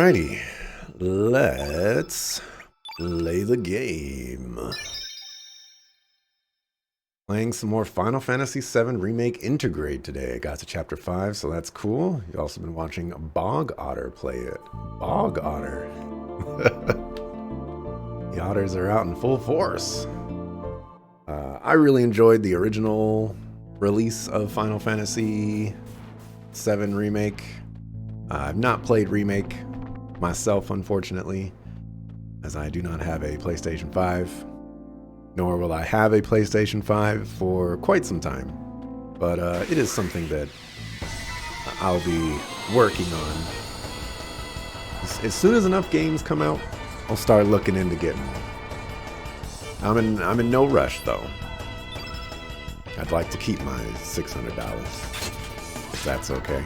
Alrighty, let's play the game. Playing some more Final Fantasy VII Remake Intergrade today. I got to Chapter 5, so that's cool. You've also been watching Bog Otter play it. Bog Otter. The otters are out in full force. I really enjoyed the original release of Final Fantasy VII Remake. I've not played Remake myself, unfortunately, as I do not have a PlayStation 5, nor will I have a PlayStation 5 for quite some time. But it is something that I'll be working on. As soon as enough games come out, I'll start looking into getting them. I'm in no rush though. I'd like to keep my $600, if that's okay.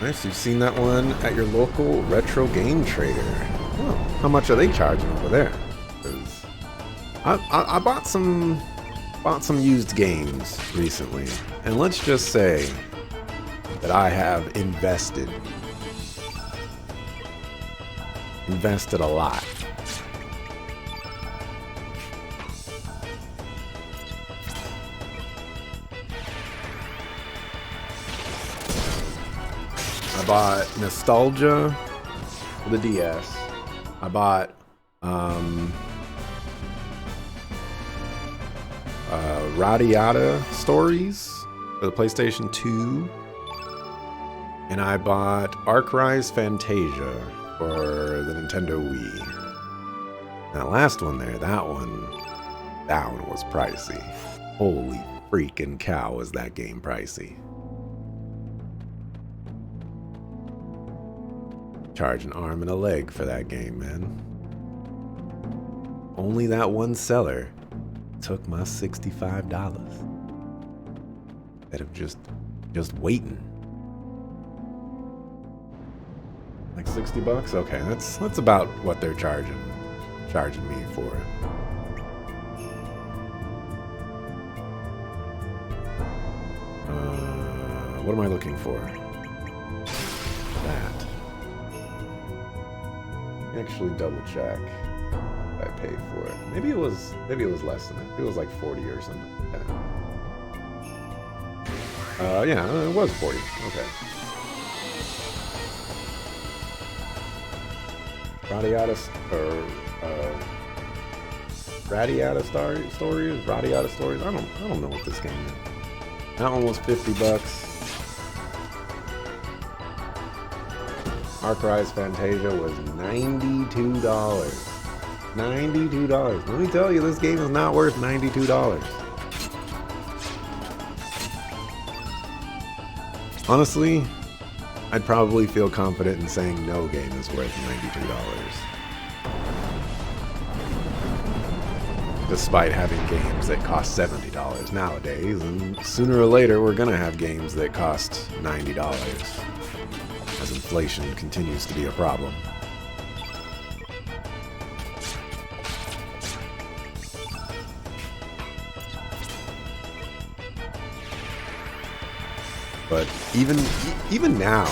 Nice, you've seen that one at your local retro game trader. Oh, how much are they charging over there? 'Cause I bought some used games recently, and let's just say that I have invested a lot. I bought Nostalgia for the DS. I bought Radiata Stories for the PlayStation 2. And I bought Arcrise Fantasia for the Nintendo Wii. That last one there, that one was pricey. Holy freaking cow, was that game pricey. Charge an arm and a leg for that game, man. Only that one seller took my $65. Instead of just waiting. Like $60? Okay, that's about what they're charging me for it. What am I looking for? That. Actually double check. I paid for it. Maybe it was less than that. It was like 40 or something. Yeah, it was 40. Okay. Radiata Stories. I don't know what this game is. That one was $50. Arcrise Fantasia was $92. $92. Let me tell you, this game is not worth $92. Honestly, I'd probably feel confident in saying no game is worth $92. Despite having games that cost $70 nowadays, and sooner or later we're gonna have games that cost $90. As inflation continues to be a problem. But even now,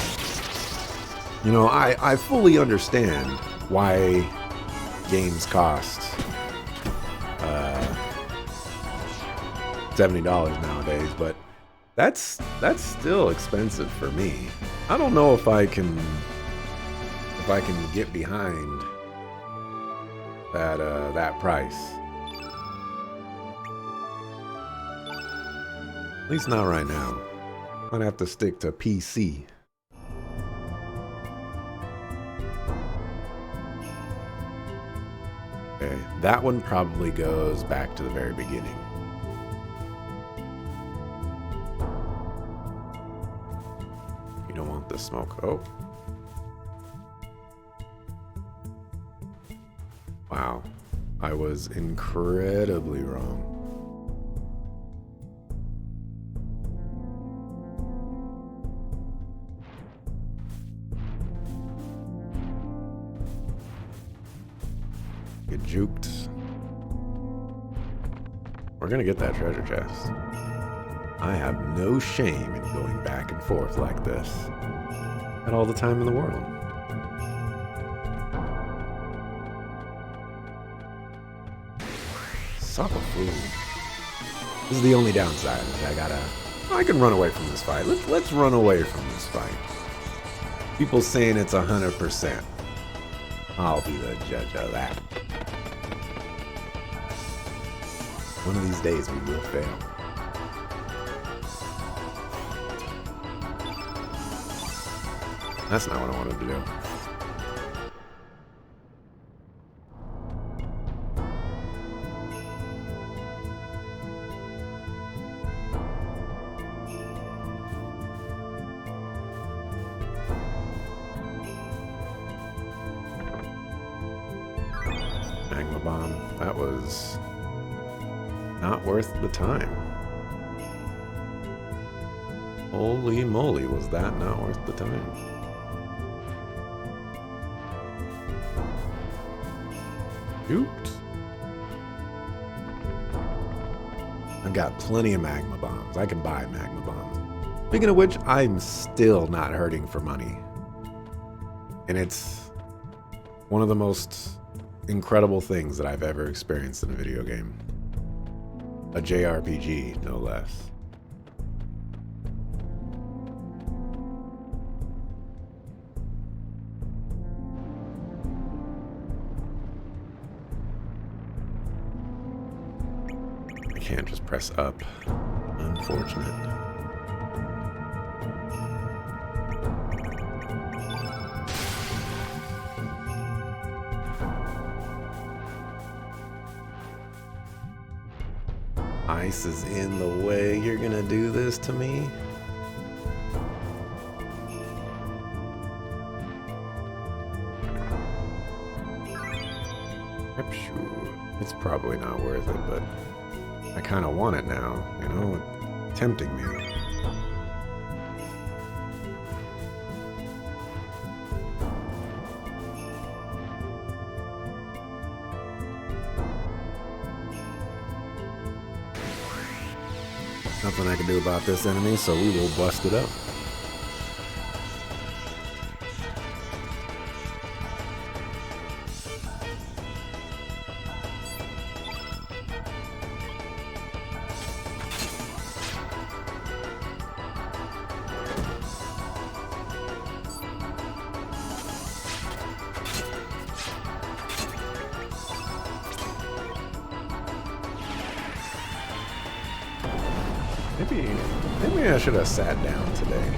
you know, I fully understand why games cost $70 nowadays, but that's still expensive for me. I don't know if I can get behind that price. At least not right now. I'd have to stick to PC. Okay, that one probably goes back to the very beginning. You don't want the smoke. Oh. Wow. I was incredibly wrong. Get juked. We're gonna get that treasure chest. I have no shame in going back and forth like this. At all the time in the world. Suck a fool. This is the only downside. I can run away from this fight. Let's run away from this fight. People saying it's 100%. I'll be the judge of that. One of these days we will fail. That's not what I wanted to do. Magma bomb. That was not worth the time. Holy moly, was that not worth the time? Oops. I've got plenty of magma bombs. I can buy magma bombs. Speaking of which, I'm still not hurting for money. And it's one of the most incredible things that I've ever experienced in a video game. A JRPG, no less. I can't just press up. Unfortunate. Ice is in the way. You're gonna do this to me? It's probably not worth it, but I kind of want it now, you know? It's tempting me. Nothing I can do about this enemy, so we will bust it up. Maybe I should have sat down today.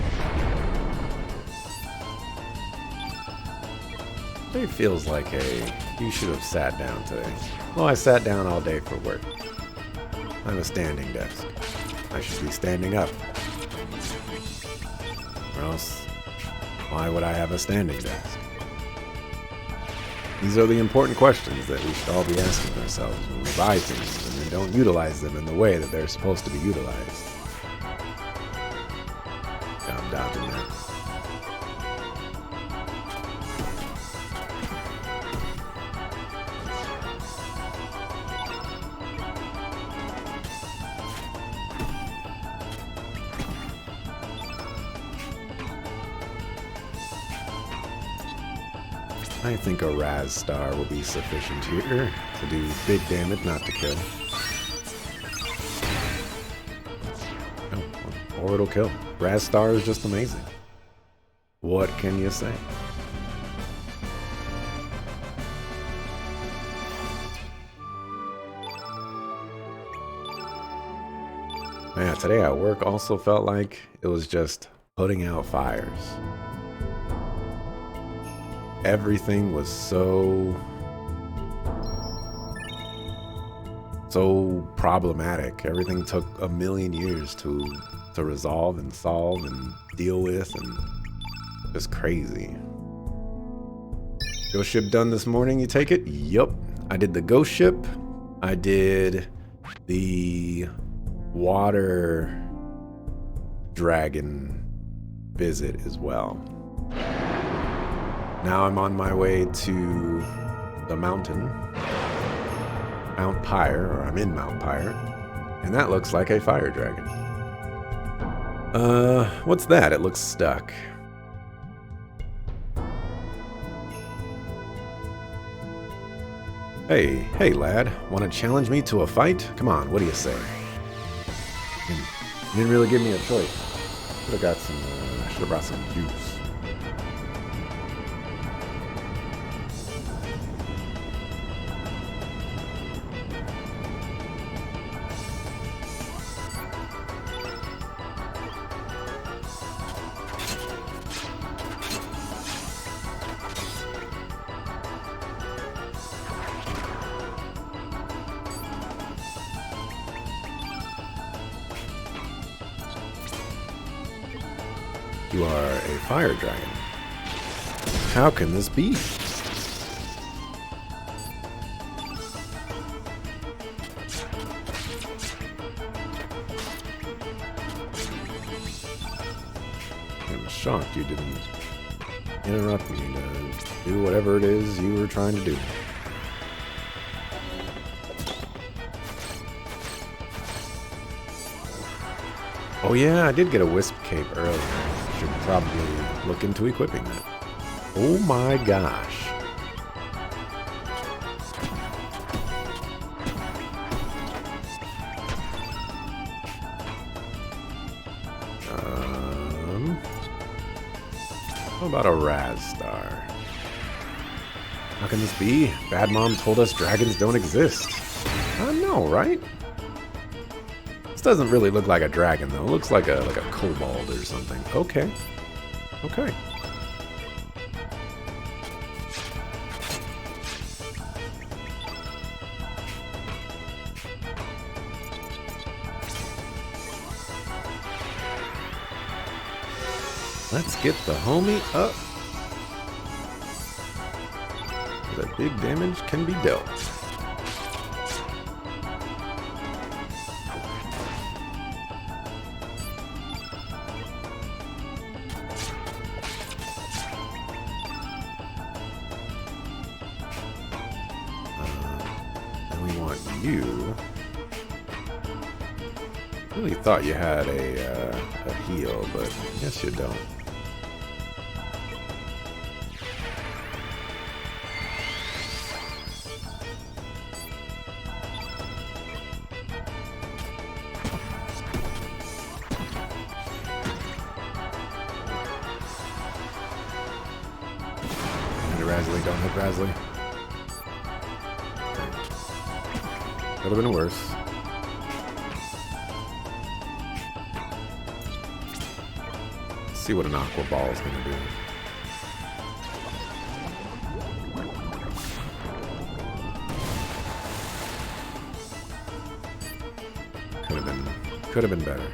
It feels like you should have sat down today. Well, I sat down all day for work. I'm a standing desk. I should be standing up. Or else, why would I have a standing desk? These are the important questions that we should all be asking ourselves when we buy things and we don't utilize them in the way that they're supposed to be utilized. I'm dodging that. I think a Raz Star will be sufficient here to do big damage, not to kill. Oh, or it'll kill. Raz Star is just amazing. What can you say? Man, today at work also felt like it was just putting out fires. Everything was so problematic. Everything took a million years to resolve and solve and deal with, and just crazy. Ghost ship done this morning, you take it? Yup. I did the ghost ship. I did the water dragon visit as well. Now I'm on my way to the mountain Mount Pyre, or I'm in Mount Pyre, and that looks like a fire dragon. What's that? It looks stuck. Hey lad, want to challenge me to a fight? Come on, what do you say? You didn't really give me a choice. Should have got some, should have brought some juice. You are a fire dragon. How can this be? I'm shocked you didn't interrupt me to do whatever it is you were trying to do. Oh yeah, I did get a wisp cape earlier. Should probably look into equipping that. Oh my gosh. How about a Raz Star? How can this be? Bad Mom told us dragons don't exist. I know, right? This doesn't really look like a dragon, though. It looks like a kobold or something. Okay. Okay. Let's get the homie up. So that big damage can be dealt. You really thought you had a heal, but I guess you don't. Razzly, don't hit Razzly. Could have been worse. Let's see what an Aqua Ball is going to do. Could have been better.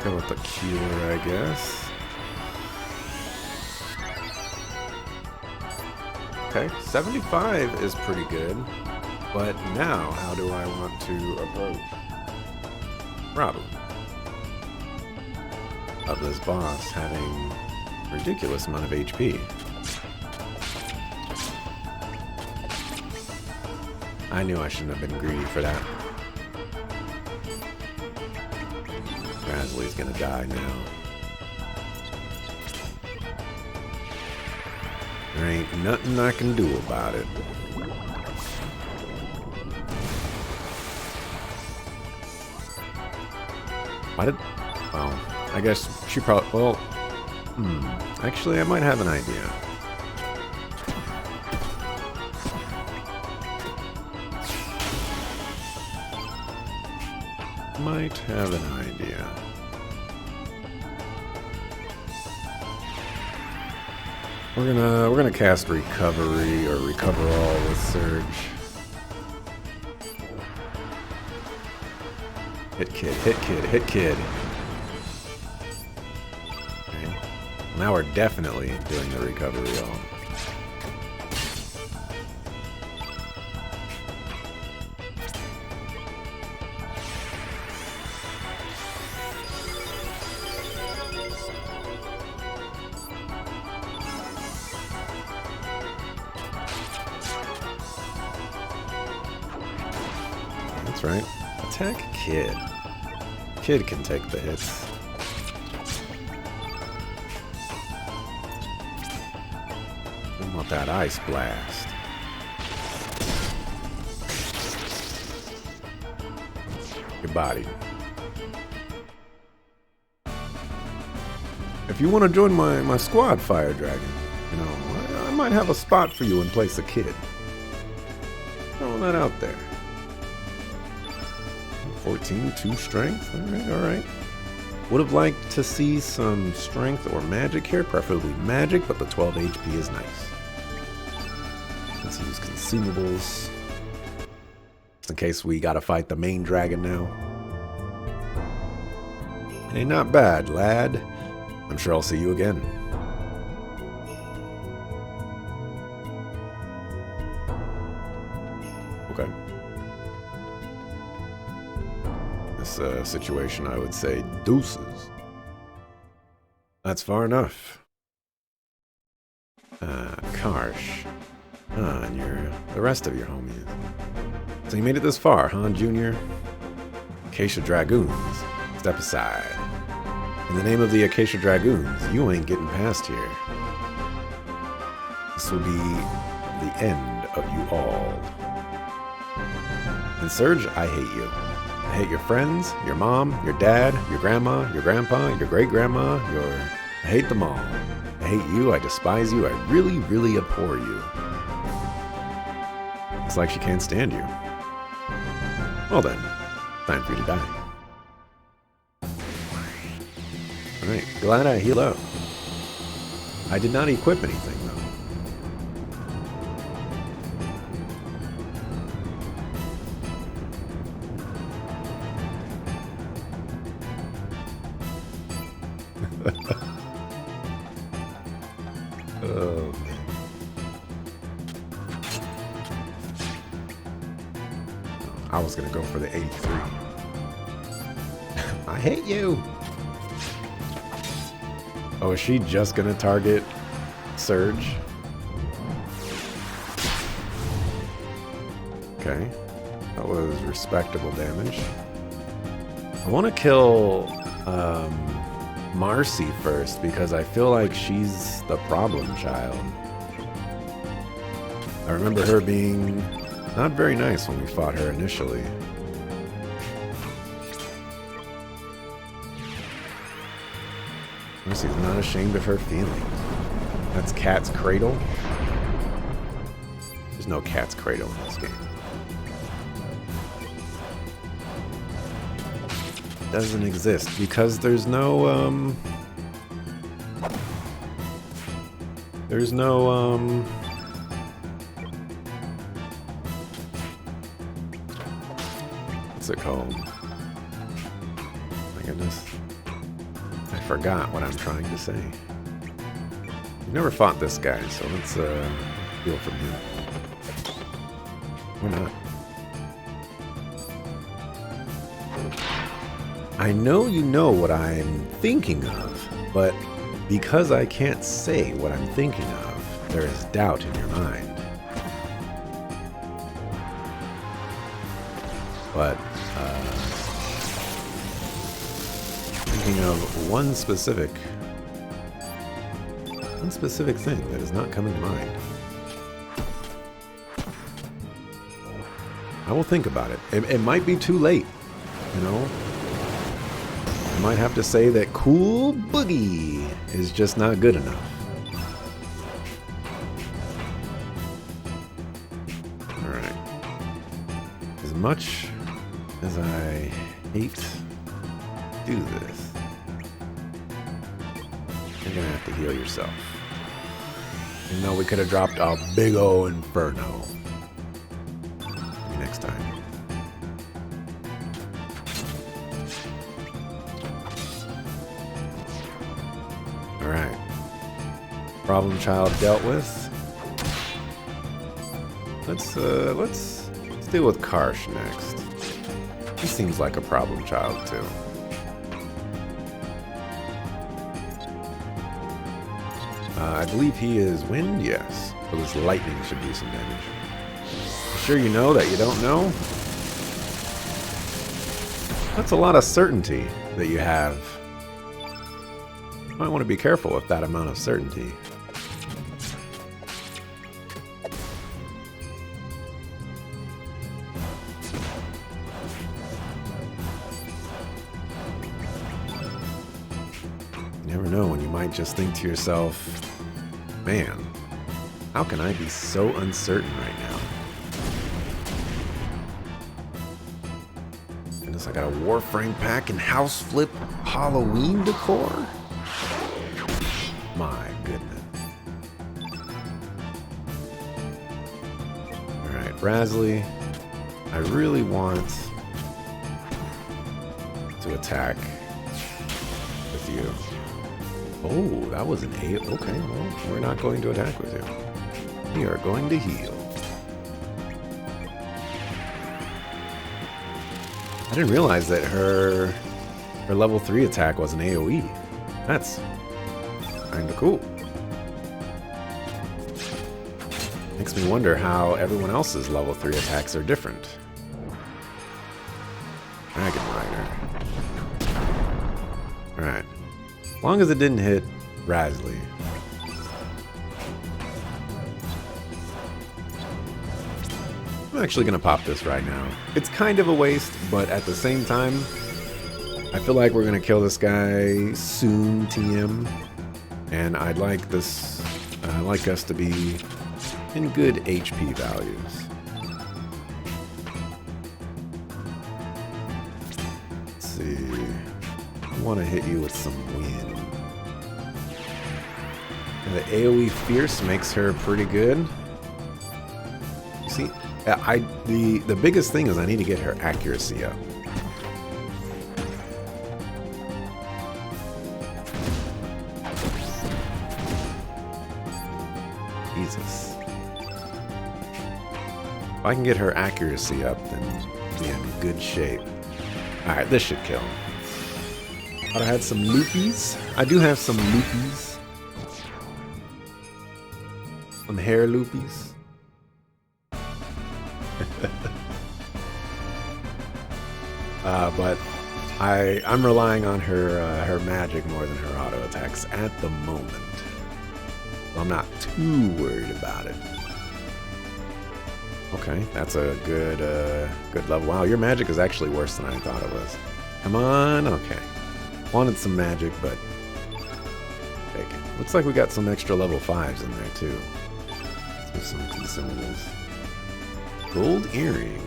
Go with the cure, I guess. Okay, 75 is pretty good. But now, how do I want to approach problem of this boss having a ridiculous amount of HP? I knew I shouldn't have been greedy for that. Razzly's gonna die now. There ain't nothing I can do about it. Why did... Well, I guess she probably... Well... Actually, I might have an idea. Might have an idea. We're gonna cast Recovery or Recover All with Surge. Hit kid, hit kid, hit kid. Okay. Now we're definitely doing the Recovery All. attacks, right? Attack Kid. Kid can take the hits. I want that Ice Blast. Your body. If you want to join my squad, Fire Dragon, you know, I might have a spot for you in place of Kid. Throwing that out there. 14, 2 strength. Alright. Would have liked to see some strength or magic here, preferably magic, but the 12 HP is nice. Let's use consumables. Just in case we gotta fight the main dragon now. Hey, not bad, lad. I'm sure I'll see you again. Okay. This situation, I would say, deuces. That's far enough. Karsh. And the rest of your homies. So you made it this far, huh, Junior? Acacia Dragoons. Step aside. In the name of the Acacia Dragoons, you ain't getting past here. This will be the end of you all. And Surge, I hate you. I hate your friends, your mom, your dad, your grandma, your grandpa, your great-grandma, I hate them all. I hate you, I despise you, I really, really abhor you. It's like she can't stand you. Well then, time for you to die. Alright, glad I healed up. I did not equip anything, though. Oh, man. I was gonna go for the 83. I hate you! Oh, is she just gonna target Surge? Okay. That was respectable damage. I want to kill Marcy first because I feel like she's the problem child. I remember her being not very nice when we fought her initially. Marcy's not ashamed of her feelings. That's Cat's Cradle. There's no Cat's Cradle in this game. Doesn't exist because there's no what's it called? My goodness. I forgot what I'm trying to say. We never fought this guy, so let's heal from him. Or not. I know you know what I'm thinking of, but because I can't say what I'm thinking of, there is doubt in your mind. But, thinking of one specific thing that is not coming to mind. I will think about it. It might be too late, you know? I might have to say that Cool Boogie is just not good enough. Alright. As much as I hate to do this, you're gonna have to heal yourself. You know, we could have dropped a big ol' Inferno. Maybe next time. Alright. Problem child dealt with. Let's deal with Karsh next. He seems like a problem child too. I believe he is wind, yes. So this lightning should do some damage. Sure you know that you don't know? That's a lot of certainty that you have. You might want to be careful with that amount of certainty. You never know when you might just think to yourself, man, how can I be so uncertain right now? Goodness, I got a Warframe pack and house flip Halloween decor? My goodness. Alright, Brasley, I really want to attack with you. Oh, that was an 8. Okay, well, we're not going to attack with you. We are going to heal. I didn't realize that her level 3 attack was an AoE. That's kinda cool. Makes me wonder how everyone else's level 3 attacks are different. Dragon Rider. Alright. As long as it didn't hit Rasley. I'm actually going to pop this right now. It's kind of a waste, but at the same time, I feel like we're going to kill this guy soon, TM. And I'd like this, I like us to be in good HP values. Let's see. I want to hit you with some wind. And the AoE Fierce makes her pretty good. You see, the biggest thing is I need to get her accuracy up. Jesus. If I can get her accuracy up, then we'll be in good shape. Alright, this should kill. Thought I had some loopies. I do have some loopies. Some hair loopies. But I'm relying on her magic more than her auto attacks at the moment. I'm not too worried about it. Okay, that's a good level. Wow, your magic is actually worse than I thought it was. Come on, okay. Wanted some magic, but take it. Looks like we got some extra level 5s in there too. Let's do some consumables. Gold earring.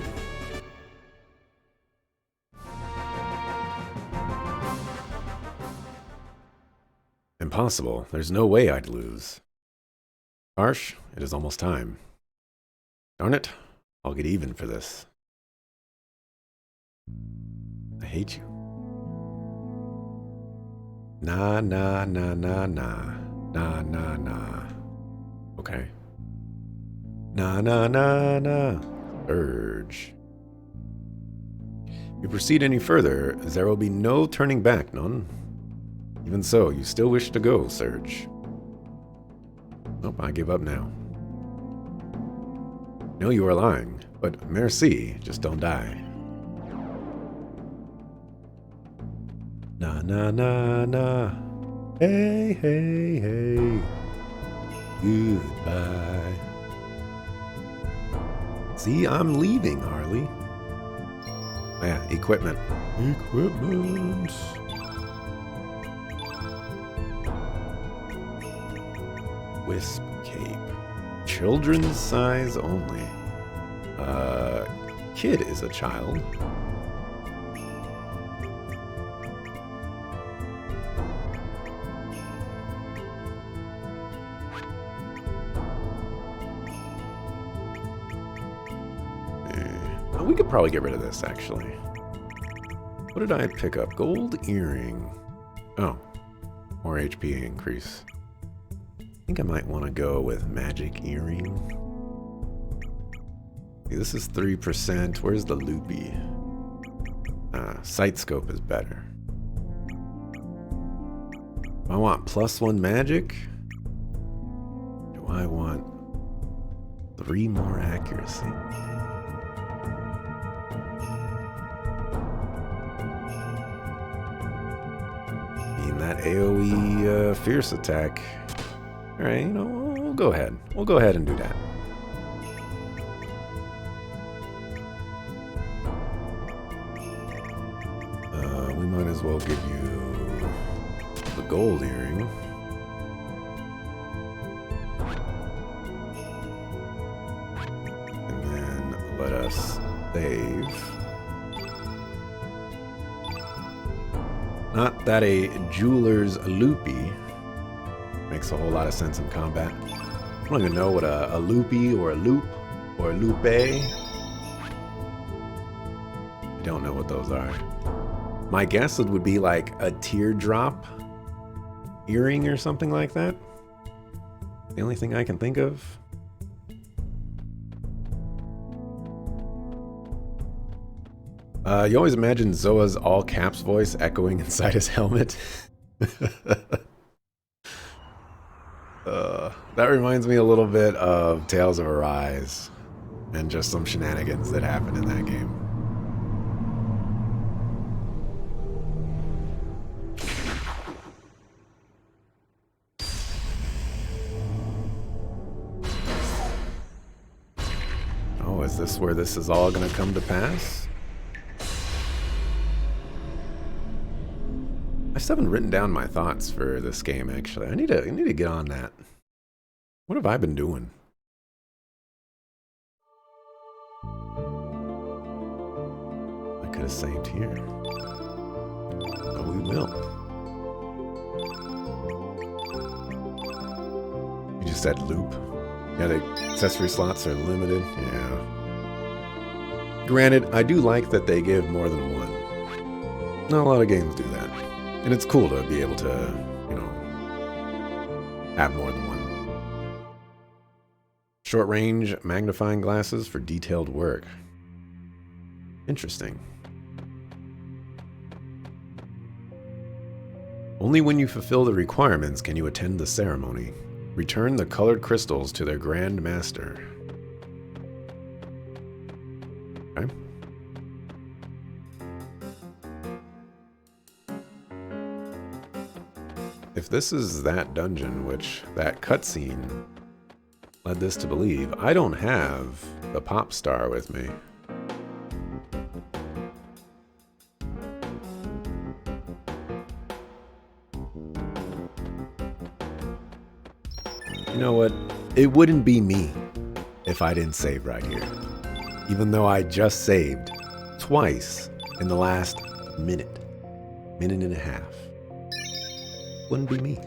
Impossible. There's no way I'd lose. Harsh, it is almost time. Darn it, I'll get even for this. I hate you. Nah, nah, nah, nah, nah. Nah, nah, nah. Okay. Nah, nah, nah, nah. Urge. If you proceed any further, there will be no turning back, none. Even so, you still wish to go, Surge. Nope, I give up now. No, you are lying, but merci, just don't die. Nah, nah, nah, nah. Hey, hey, hey. Goodbye. See, I'm leaving, Harley. Oh, yeah, equipment. Equipment. Wisp cape. Children's size only. Kid is a child. We could probably get rid of this, actually. What did I pick up? Gold earring. Oh, more HP increase. I think I might want to go with magic earring. Okay, this is 3%. Where's the loopy? Sight scope is better. Do I want +1 magic? Do I want 3 more accuracy? and that AoE fierce attack. Alright, you know, we'll go ahead. We'll go ahead and do that. We might as well give you the gold earring. And then let us save. Not that a jeweler's loopy makes a whole lot of sense in combat. I don't even know what a loopy or a loop or a lupe. I don't know what those are. My guess it would be like a teardrop earring or something like that. The only thing I can think of. You always imagine Zoa's all caps voice echoing inside his helmet. That reminds me a little bit of Tales of Arise and just some shenanigans that happen in that game. Oh, is this where this is all going to come to pass? I still haven't written down my thoughts for this game, actually. I need to get on that. What have I been doing? I could have saved here. Oh, we will. You just said loop. Yeah, the accessory slots are limited. Yeah. Granted, I do like that they give more than one. Not a lot of games do that. And it's cool to be able to, you know, have more than one. Short range magnifying glasses for detailed work. Interesting. Only when you fulfill the requirements can you attend the ceremony. Return the colored crystals to their Grand Master. Okay. If this is that dungeon, which that cutscene led this to believe, I don't have the pop star with me. You know what? It wouldn't be me if I didn't save right here. Even though I just saved twice in the last minute and a half. Wouldn't be me.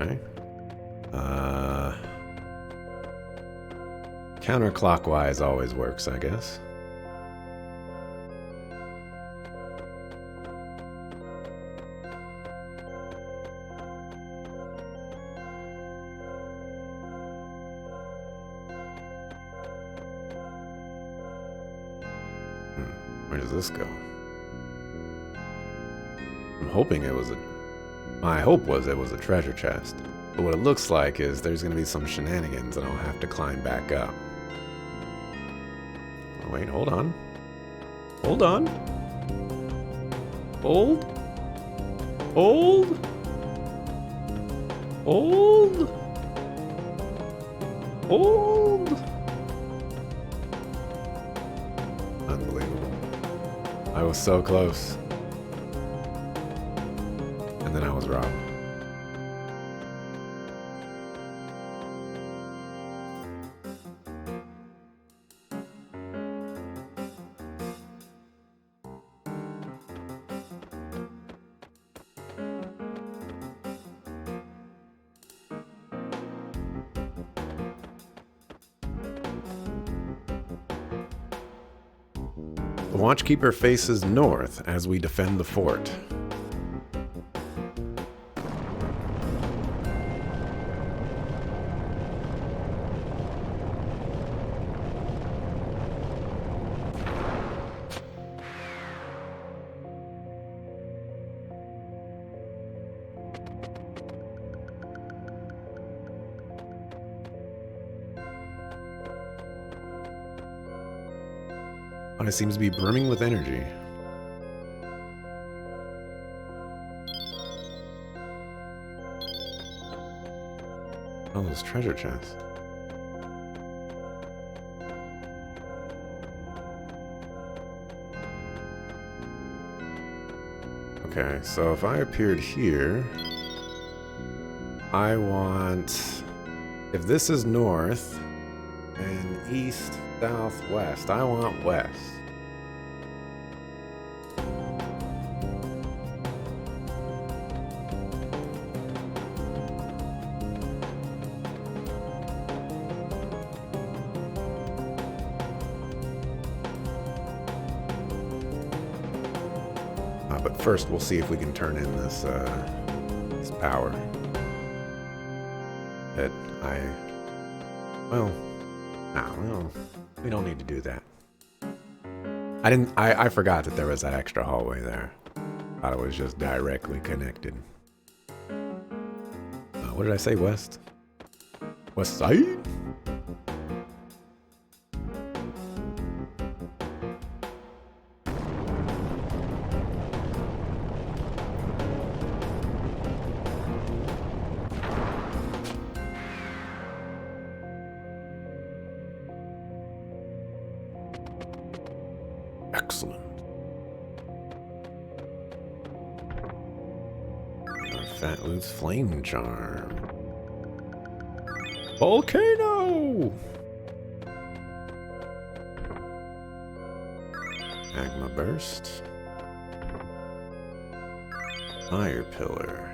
Okay. Counterclockwise always works, I guess. Where does this go? I'm hoping it was my hope was it was a treasure chest. But what it looks like is there's going to be some shenanigans and I'll have to climb back up. Oh, wait, hold on. Hold on. Hold. Hold. Hold. Hold. Unbelievable. I was so close. And then I was robbed. The Watchkeeper faces north as we defend the fort. Oh, it seems to be brimming with energy. Oh, those treasure chests. Okay, so if I appeared here, I want... If this is north and east, south, west, I want west. But first, we'll see if we can turn in this power that well, we don't need to do that. I forgot that there was that extra hallway there. Thought it was just directly connected. What did I say, west? West side? Excellent. Fat Loot's Flame Charm. Volcano! Magma Burst. Fire Pillar.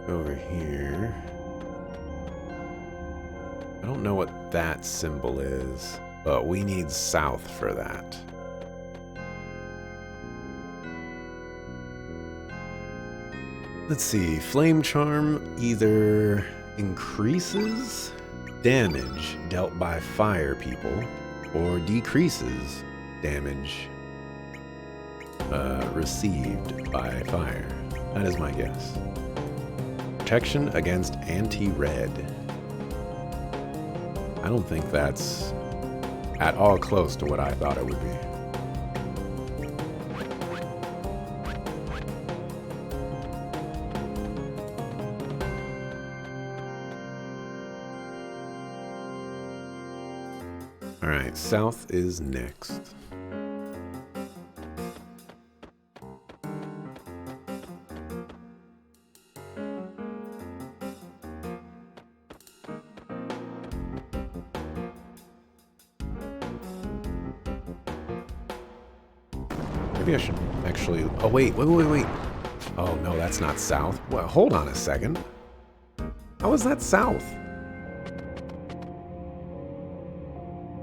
Over here. I don't know what that symbol is, but we need south for that. Let's see, Flame Charm either increases damage dealt by fire people or decreases damage received by fire. That is my guess. Protection against anti-red. I don't think that's at all close to what I thought it would be. All right, south is next. Maybe I should actually... Oh, wait. Oh, no, that's not south. Well, hold on a second. How is that south?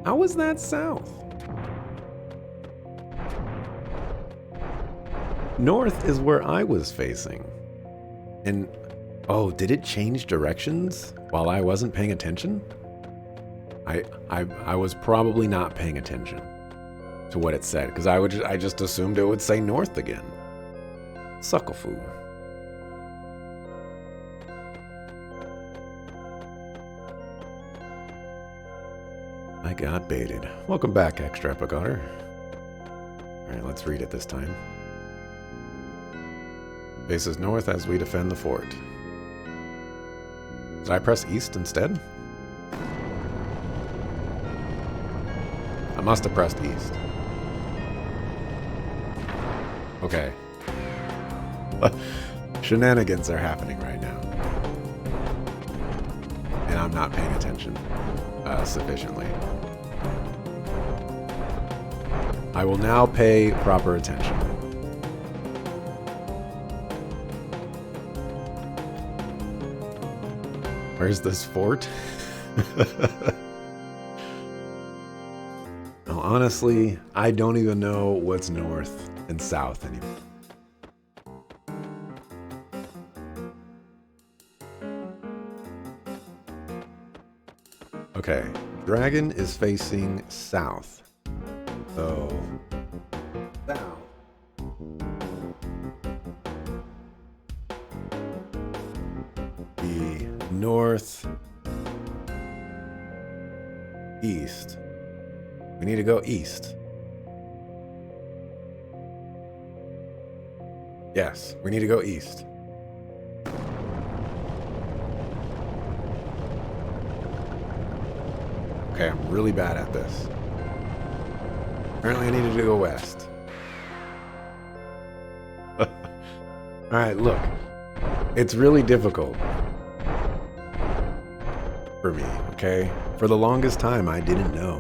How is that south? North is where I was facing. And... Oh, did it change directions while I wasn't paying attention? I was probably not paying attention to what it said, because I just assumed it would say north again. Sucklefu. I got baited. Welcome back, Extra Epic Otter. Alright, let's read it this time. Faces north as we defend the fort. Did I press east instead? I must have pressed east. Okay. Shenanigans are happening right now. And I'm not paying attention sufficiently. I will now pay proper attention. Where's this fort? No, honestly, I don't even know what's north and south anymore. Okay, dragon is facing south. So, south. The north, east, We need to go east. Yes, we need to go east. Okay, I'm really bad at this. Apparently I needed to go west. Alright, look. It's really difficult for me, okay? For the longest time, I didn't know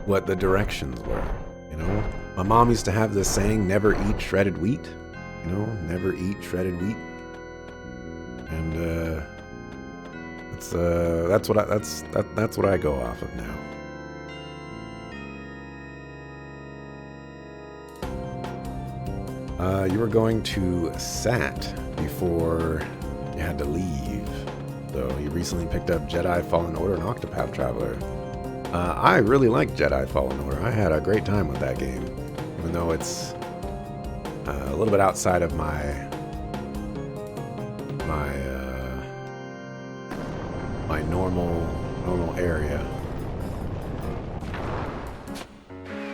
what the directions were, you know? My mom used to have this saying, never eat shredded wheat. You know, never eat shredded wheat. And, that's what I go off of now. You were going to SAT before you had to leave. So you recently picked up Jedi Fallen Order and Octopath Traveler. I really like Jedi Fallen Order. I had a great time with that game, even though it's a little bit outside of my normal area.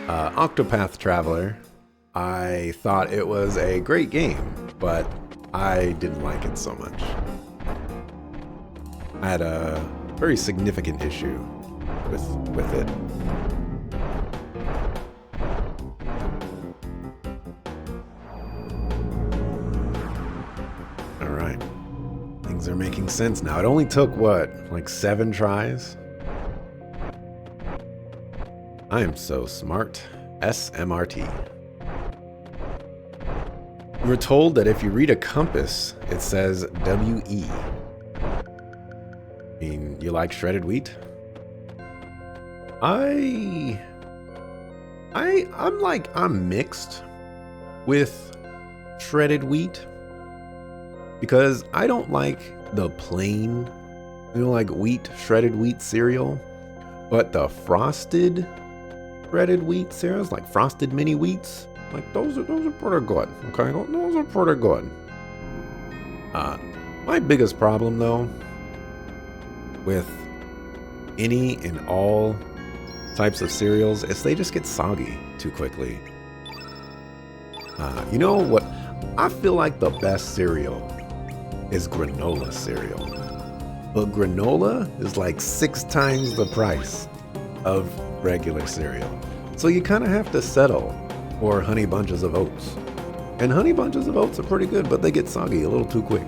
Octopath Traveler, I thought it was a great game, but I didn't like it so much. I had a very significant issue with it. All right. Things are making sense now. It only took, what, like 7 tries? I am so smart. SMRT. You were told that if you read a compass, it says WE. I mean, you like shredded wheat? I'm mixed with shredded wheat because I don't like the plain, like shredded wheat cereal, but the frosted shredded wheat cereals, like frosted mini wheats, like those are pretty good. Okay, those are pretty good. My biggest problem though with any and all types of cereals is they just get soggy too quickly. You know what? I feel like the best cereal is granola cereal. But granola is like 6 times the price of regular cereal. So you kind of have to settle for Honey Bunches of Oats. And Honey Bunches of Oats are pretty good, but they get soggy a little too quick.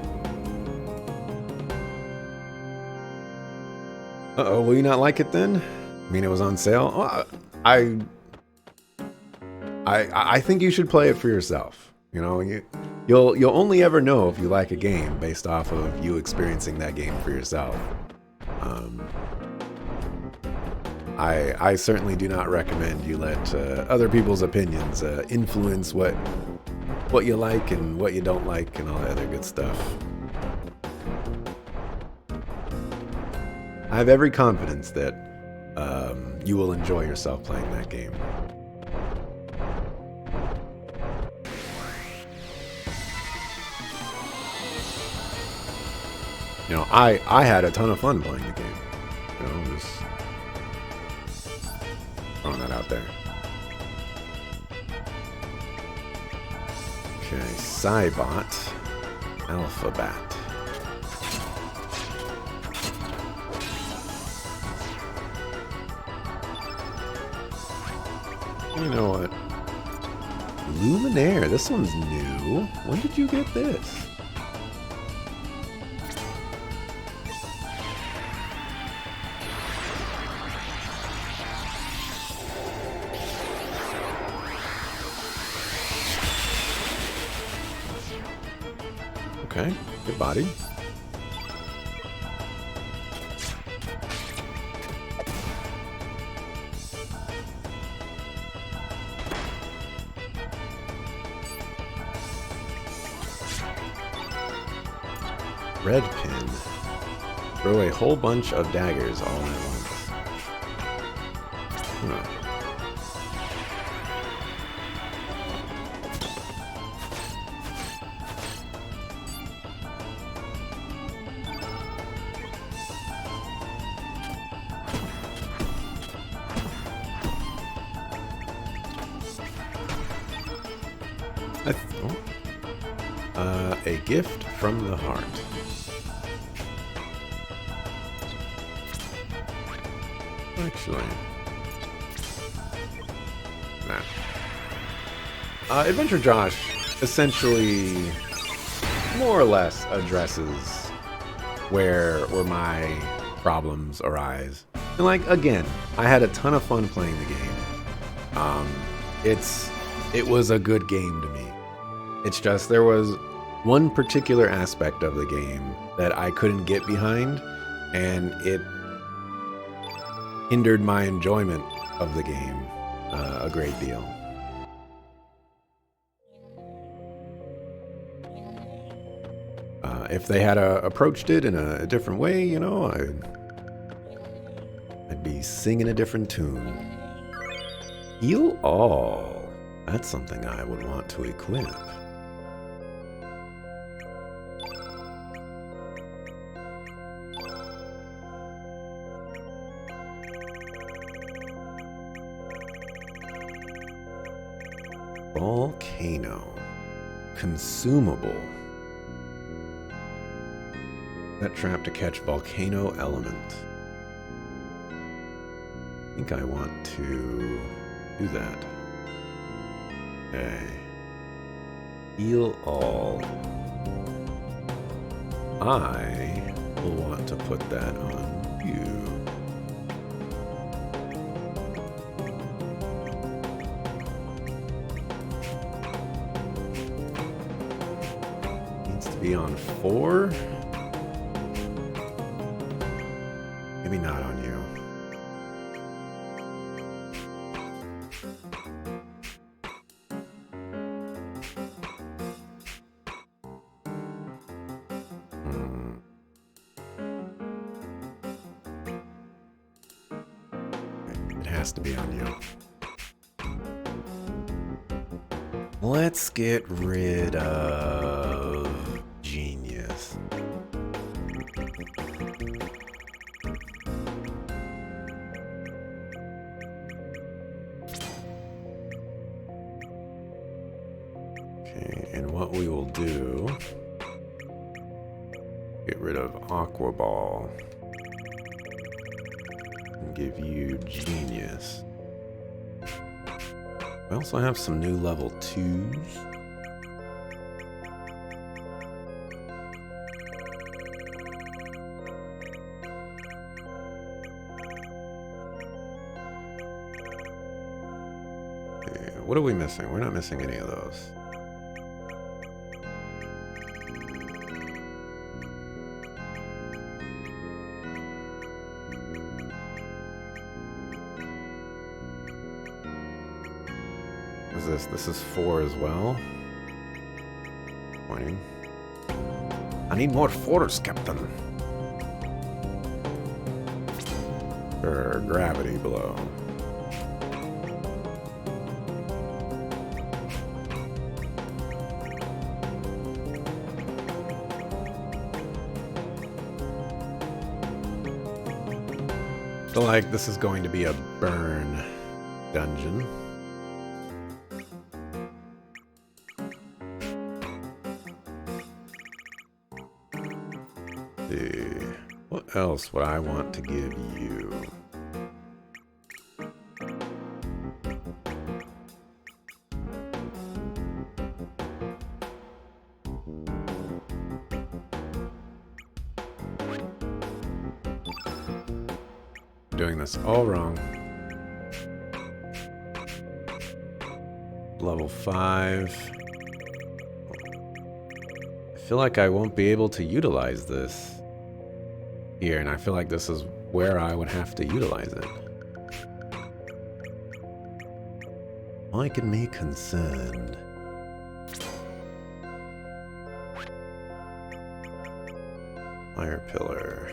Uh-oh, will you not like it then? I mean, it was on sale. Oh, I think you should play it for yourself. You know, you'll only ever know if you like a game based off of you experiencing that game for yourself. I certainly do not recommend you let other people's opinions influence what you like and what you don't like and all that other good stuff. I have every confidence that you will enjoy yourself playing that game. You know, I had a ton of fun playing the game. You know, just throwing that out there. Okay, Cybot, Alphabat. You know what? Luminaire, this one's new. When did you get this? Okay, good body. Red pin. Throw a whole bunch of daggers all at once. Huh. A gift from the heart. Actually, nah. Adventure Josh essentially more or less addresses where my problems arise. And like, again, I had a ton of fun playing the game. It was a good game to me. It's just there was one particular aspect of the game that I couldn't get behind, and it hindered my enjoyment of the game a great deal. If they had approached it in a different way, you know, I'd be singing a different tune. Heal all. That's something I would want to equip. Volcano. Consumable. That trap to catch volcano element. I think I want to do that. Okay. Heal all. I will want to put that on you. Needs to be on 4. Maybe not on you. It has to be on you. Let's get rid of Genius. Okay, and what we will do, get rid of Aqua Ball and give you Genius. We also have some new level 2s. Okay, what are we missing? We're not missing any of those. This is 4 as well. Pointing. I need more 4s, Captain. For gravity blow. I feel like this is going to be a burn dungeon. What else would I want to give you? Doing this all wrong. Level 5. I feel like I won't be able to utilize this here, and I feel like this is where I would have to utilize it. Making me concerned. Fire pillar.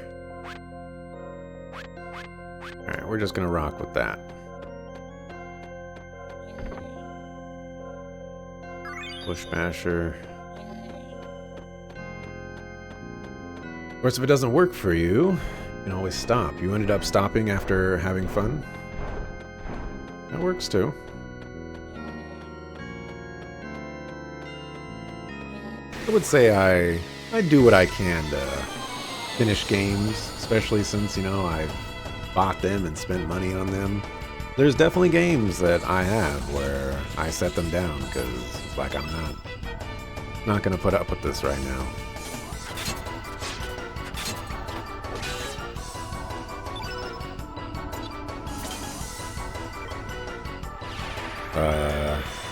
Alright, we're just gonna rock with that. Push basher. Of course, if it doesn't work for you, you can always stop. You ended up stopping after having fun. That works too. I would say I do what I can to finish games, especially since, you know, I've bought them and spent money on them. There's definitely games that I have where I set them down because it's like I'm not gonna put up with this right now.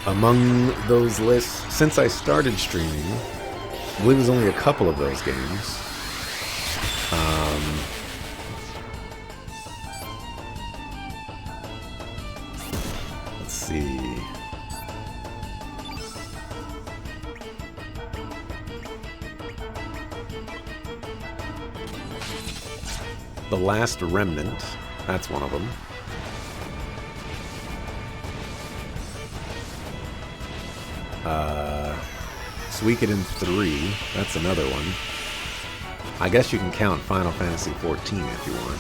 Among those lists, since I started streaming, I believe there's only a couple of those games. Let's see. The Last Remnant, that's one of them. Suikoden 3, that's another one. I guess you can count Final Fantasy 14 if you want.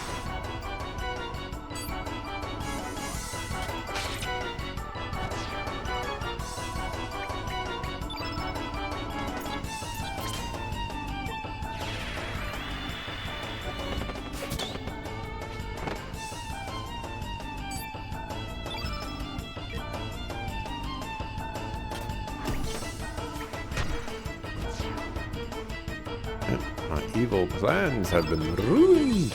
My evil plans have been ruined.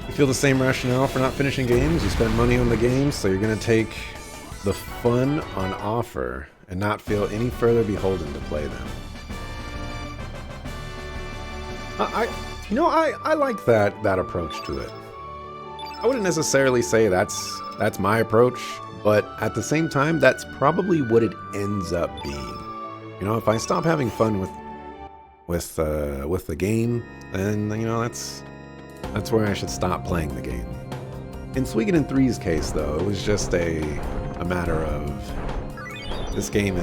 You feel the same rationale for not finishing games? You spent money on the games, so you're going to take the fun on offer and not feel any further beholden to play them. I like that approach to it. I wouldn't necessarily say that's my approach, but at the same time, that's probably what it ends up being. You know, if I stop having fun with the game, then you know that's where I should stop playing the game. In Suikoden 3's case, though, it was just a matter of this game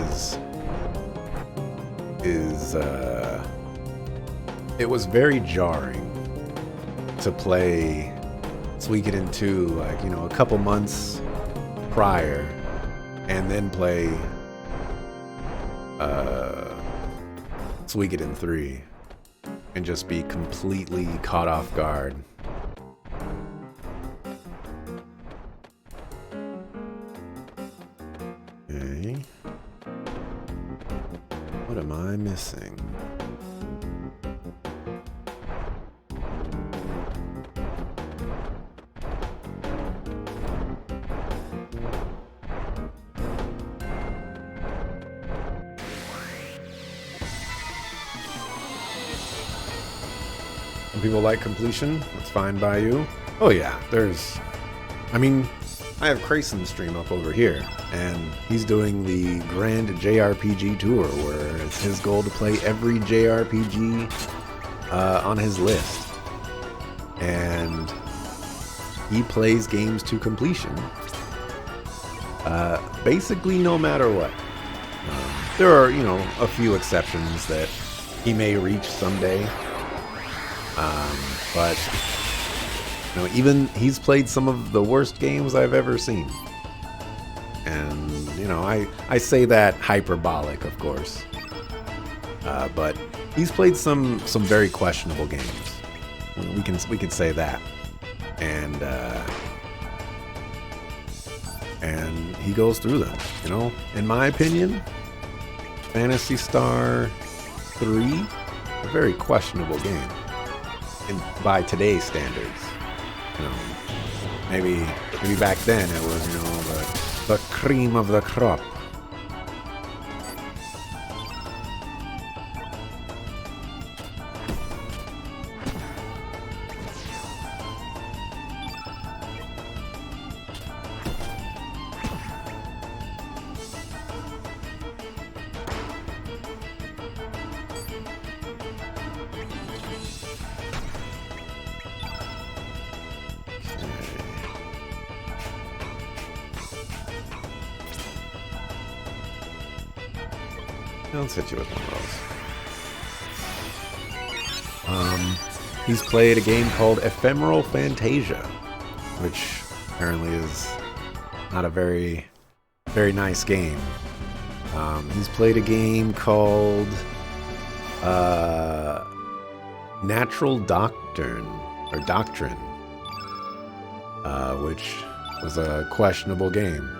it was very jarring to play Suikoden 2, like, you know, a couple months prior, and then play Suikoden 3 and just be completely caught off guard. Okay. What am I missing? Some people like completion. That's fine by you. Oh yeah, I have Crayson stream up over here, and he's doing the Grand JRPG Tour, where it's his goal to play every JRPG on his list. And he plays games to completion. Basically no matter what. There are, you know, a few exceptions that he may reach someday. But you know, even he's played some of the worst games I've ever seen. And you know, I say that hyperbolic, of course. But he's played some very questionable games. We can say that. And he goes through them, you know. In my opinion, Phantasy Star 3, a very questionable game. By today's standards, you know, maybe back then it was, you know, the cream of the crop. Let's hit you with one of those. He's played a game called Ephemeral Fantasia, which apparently is not a very, very nice game. He's played a game called Natural Doctrine, which was a questionable game.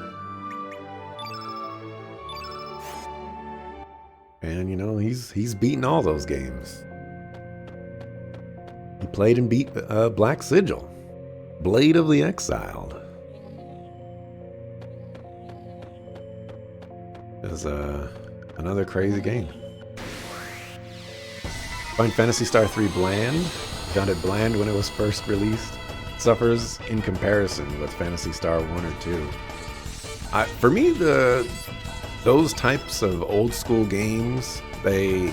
And you know, he's beaten all those games. He played and beat Black Sigil, Blade of the Exiled. It was another crazy game. Find Phantasy Star 3 bland. Found it bland when it was first released. Suffers in comparison with Phantasy Star 1 or 2. For me, those types of old school games, they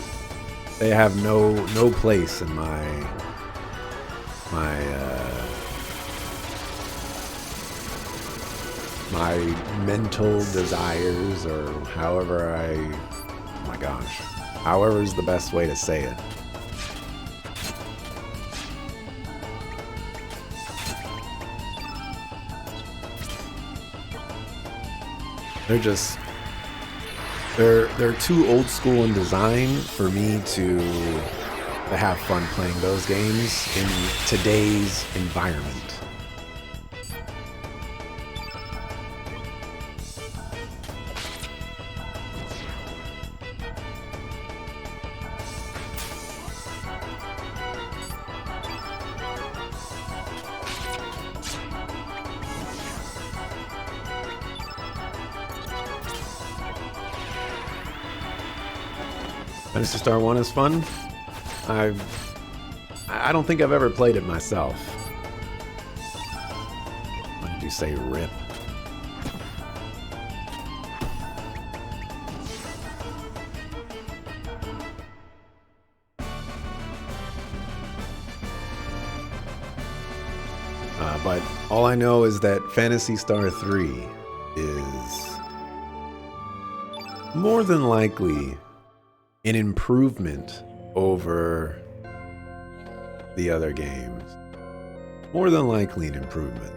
have no place in my mental desires, or however oh my gosh, however is the best way to say it. They're too old school in design for me to have fun playing those games in today's environment. Phantasy Star 1 is fun. I don't think I've ever played it myself. Why did you say rip? But all I know is that Phantasy Star 3 is more than likely an improvement over the other games. More than likely an improvement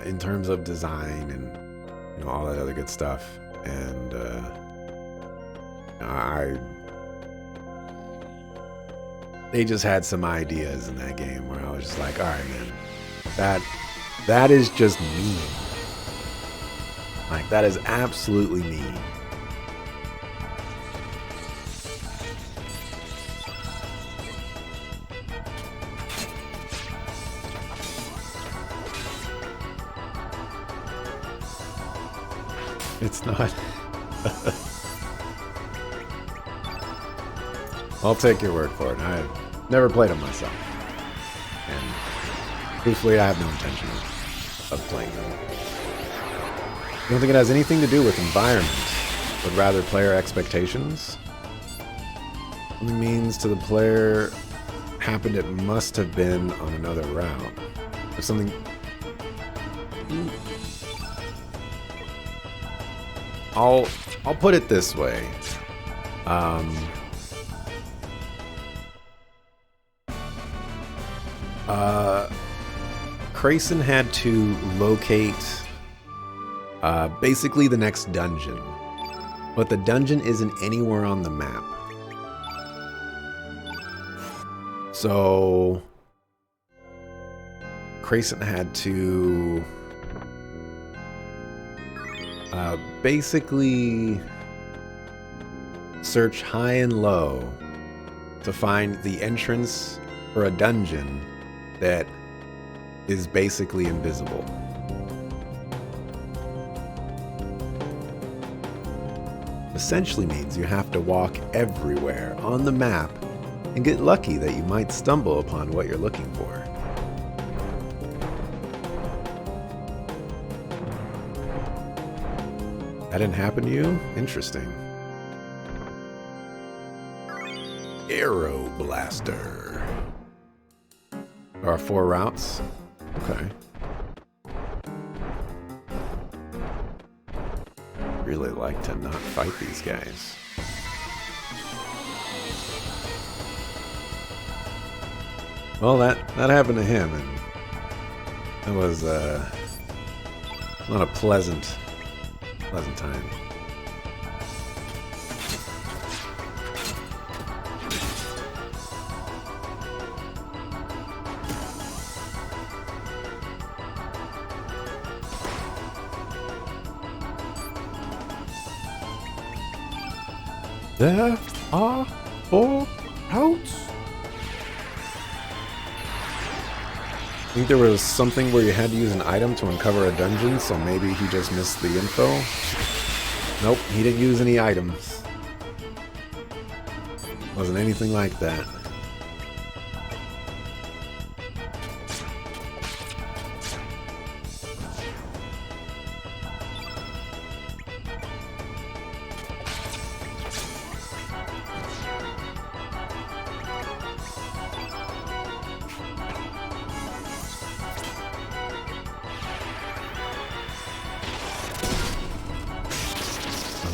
in terms of design and all that other good stuff. And they just had some ideas in that game where I was just like, all right, man, that is just mean. Like, that is absolutely mean. It's not. I'll take your word for it. I've never played them myself. And truthfully, I have no intention of playing them. I don't think it has anything to do with environment, but rather player expectations. It means to the player happened it must have been on another route. If something... I'll put it this way. Crayson had to locate basically the next dungeon, but the dungeon isn't anywhere on the map. So Crayson had to basically search high and low to find the entrance for a dungeon that is basically invisible. Essentially means you have to walk everywhere on the map and get lucky that you might stumble upon what you're looking for. That didn't happen to you? Interesting. Arrow Blaster. There are 4 routes. Okay. Really like to not fight these guys. Well, that happened to him, and That was not a pleasant time. There are 4 routes. I think there was something where you had to use an item to uncover a dungeon, so maybe he just missed the info. Nope, he didn't use any items. Wasn't anything like that.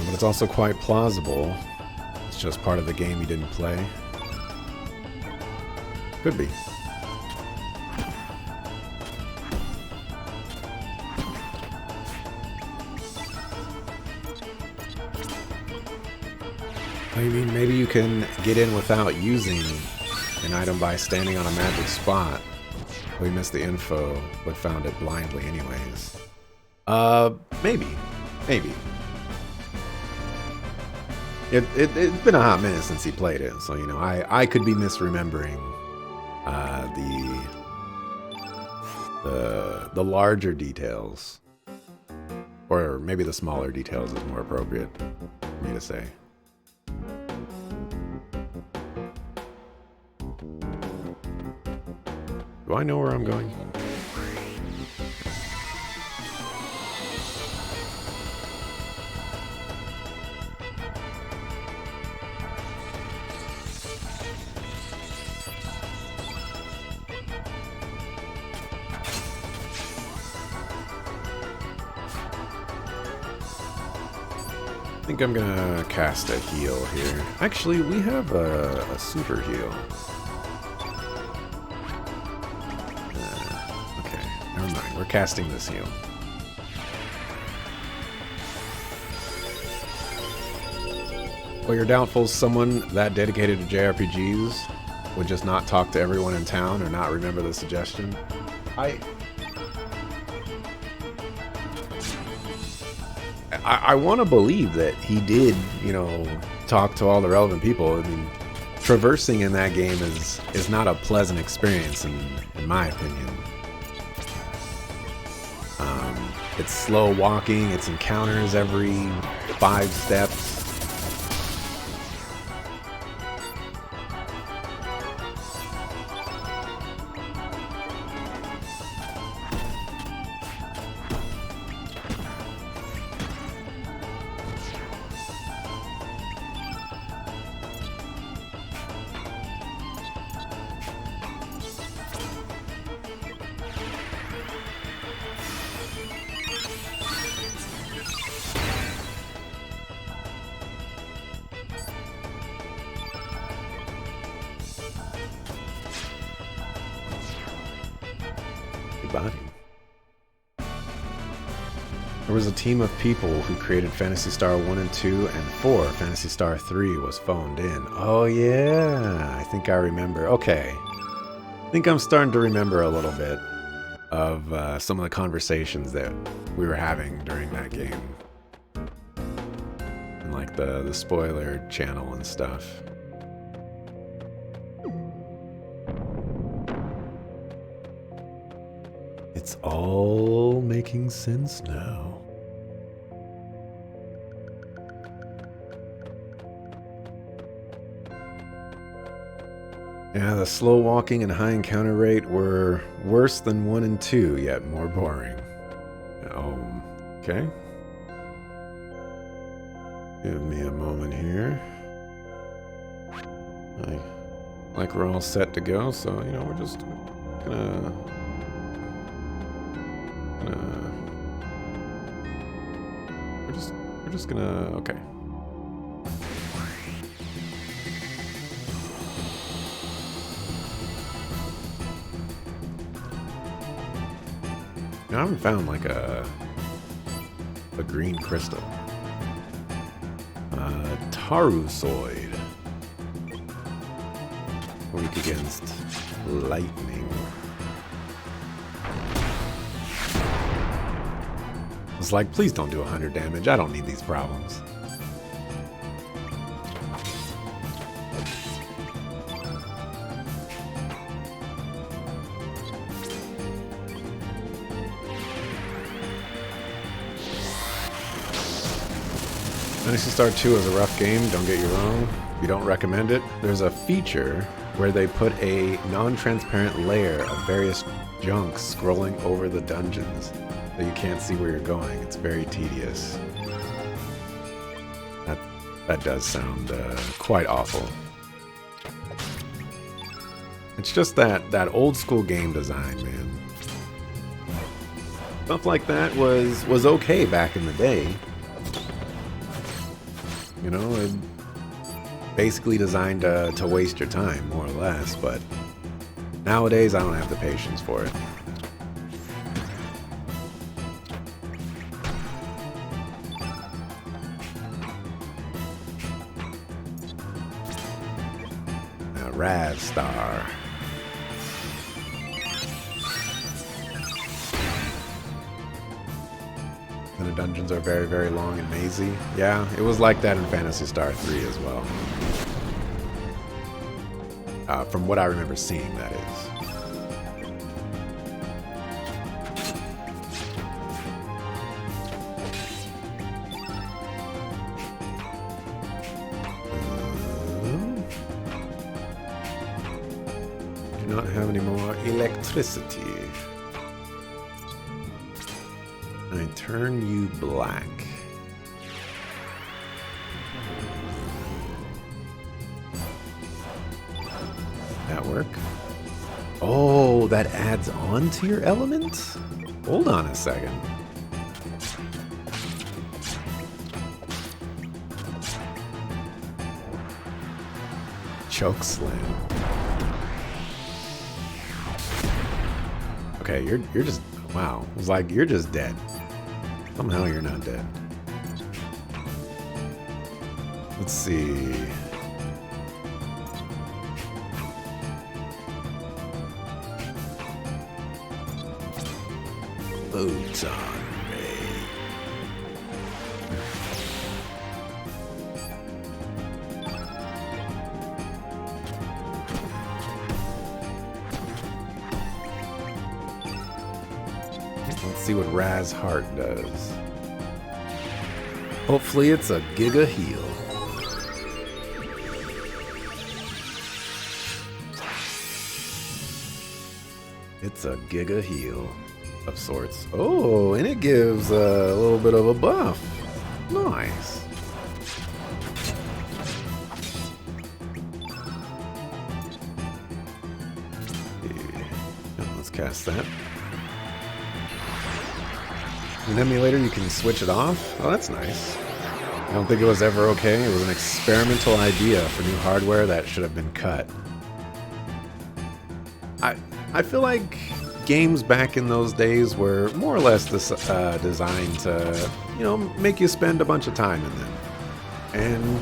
But it's also quite plausible. It's just part of the game you didn't play. Could be. I mean, maybe you can get in without using an item by standing on a magic spot. We missed the info, but found it blindly anyways. Maybe. Maybe. It's been a hot minute since he played it, so, you know, I could be misremembering the larger details. Or maybe the smaller details is more appropriate for me to say. Do I know where I'm going? I think I'm gonna cast a heal here. Actually, we have a super heal. Okay, never mind. We're casting this heal. Well, you're doubtful someone that dedicated to JRPGs would just not talk to everyone in town or not remember the suggestion? I want to believe that he did, you know, talk to all the relevant people. I mean, traversing in that game is not a pleasant experience, in my opinion. It's slow walking. It's encounters every 5 steps. Body. There was a team of people who created Phantasy Star 1 and 2 and 4. Phantasy Star 3 was phoned in. Oh yeah, I think I remember. Okay. I think I'm starting to remember a little bit of some of the conversations that we were having during that game. And like the spoiler channel and stuff. It's all making sense now. Yeah, the slow walking and high encounter rate were worse than 1 and 2, yet more boring. Okay. Give me a moment here. Like we're all set to go, so, you know, we're just gonna... We're just gonna... Okay. I haven't found like a green crystal. Tarusoid. Weak against lightning. It's like, please don't do 100 damage. I don't need these problems. Phantasy Star 2 is a rough game, don't get you wrong. We don't recommend it. There's a feature where they put a non-transparent layer of various junk scrolling over the dungeons, so you can't see where you're going. It's very tedious. That does sound quite awful. It's just that old school game design, man. Stuff like that was okay back in the day. You know, it basically designed to waste your time, more or less, but nowadays I don't have the patience for it. Raz Star. And the dungeons are very, very long and mazy. Yeah, it was like that in Phantasy Star 3 as well. From what I remember seeing, that is. Do not have any more electricity. I turn you black. That work? Oh, that adds on to your element? Hold on a second. Choke slam. Okay, you're just, wow. It was like you're just dead. Somehow you're not dead. Let's see. Photon ray. Let's see what Raz Heart does. Hopefully it's a Giga Heal. It's a Giga Heal of sorts. Oh, and it gives a little bit of a buff. Nice. Let's cast that. In emulator, you can switch it off. Oh, that's nice. I don't think it was ever okay. It was an experimental idea for new hardware that should have been cut. I feel like games back in those days were more or less designed to, you know, make you spend a bunch of time in them. And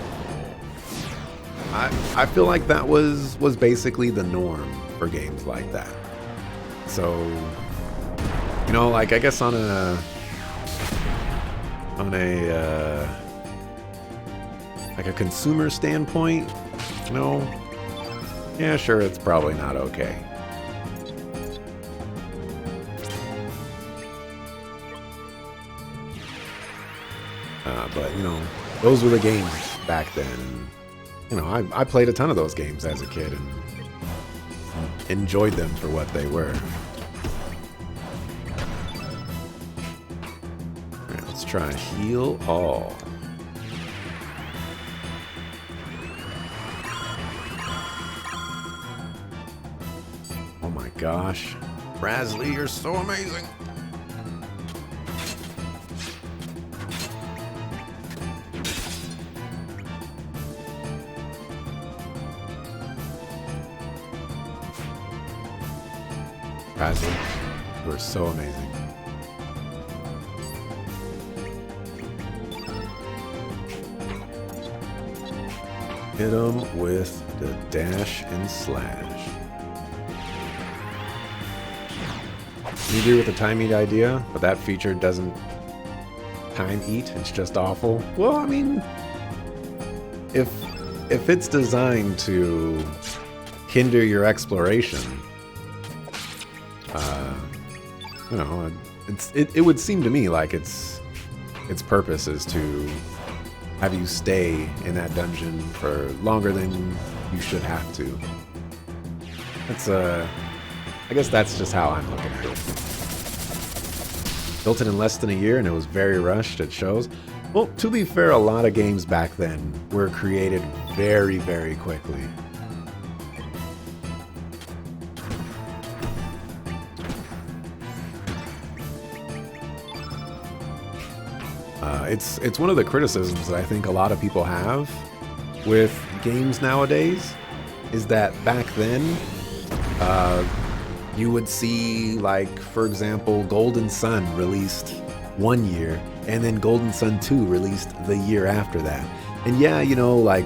I feel like that was basically the norm for games like that. So, you know, like I guess on a like a consumer standpoint, you know, yeah, sure, it's probably not okay. But, you know, those were the games back then. And, you know, I played a ton of those games as a kid and enjoyed them for what they were. Alright, let's try Heal All. Oh my gosh. Rasley, you're so amazing. Rasley, you are so amazing. Hit him with the dash and slash. You agree with the time eat idea, but that feature doesn't time eat. It's just awful. Well, I mean, if it's designed to hinder your exploration, you know, it would seem to me like its purpose is to have you stay in that dungeon for longer than you should have to. That's I guess that's just how I'm looking at it. Built it in less than a year and it was very rushed, it shows. Well, to be fair, a lot of games back then were created very, very quickly. It's one of the criticisms that I think a lot of people have with games nowadays, is that back then, you would see, like, for example, Golden Sun released one year, and then Golden Sun 2 released the year after that. And yeah, you know, like,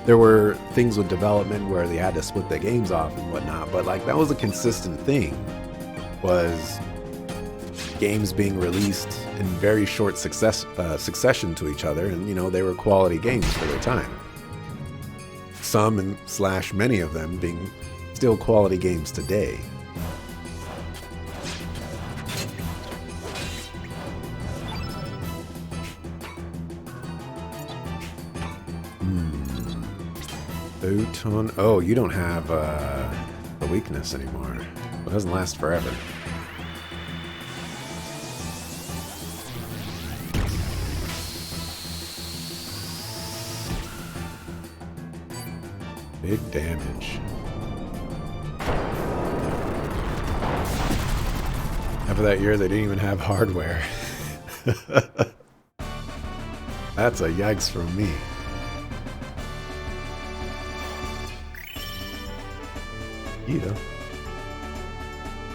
there were things with development where they had to split the games off and whatnot, but, like, that was a consistent thing, was games being released in very short succession to each other, and, you know, they were quality games for their time. Some and slash many of them being still quality games today. Photon. Oh, you don't have a weakness anymore. It doesn't last forever. Big damage. After that year, they didn't even have hardware. That's a yikes from me. Yeah.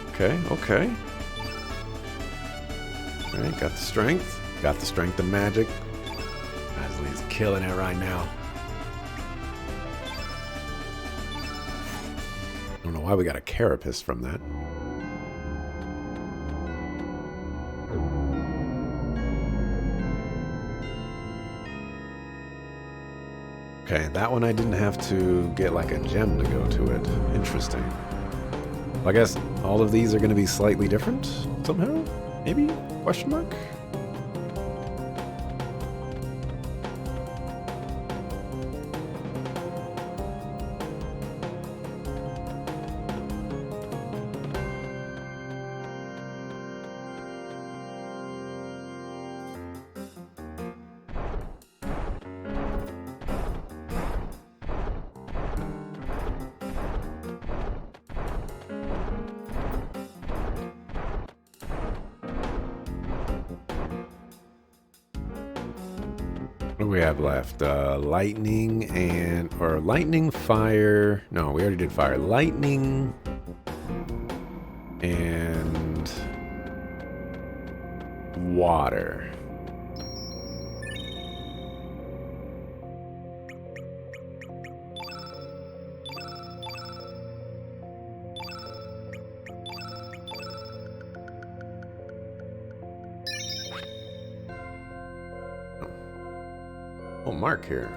Okay, okay. Alright, got the strength. Got the strength and magic. Asley's killing it right now. I don't know why we got a carapace from that. Okay, that one I didn't have to get like a gem to go to it. Interesting. I guess all of these are going to be slightly different somehow? Maybe? Question mark? What do we have left? Lightning and... or lightning, fire... No, we already did fire. Lightning... and... water. Oh, Mark here.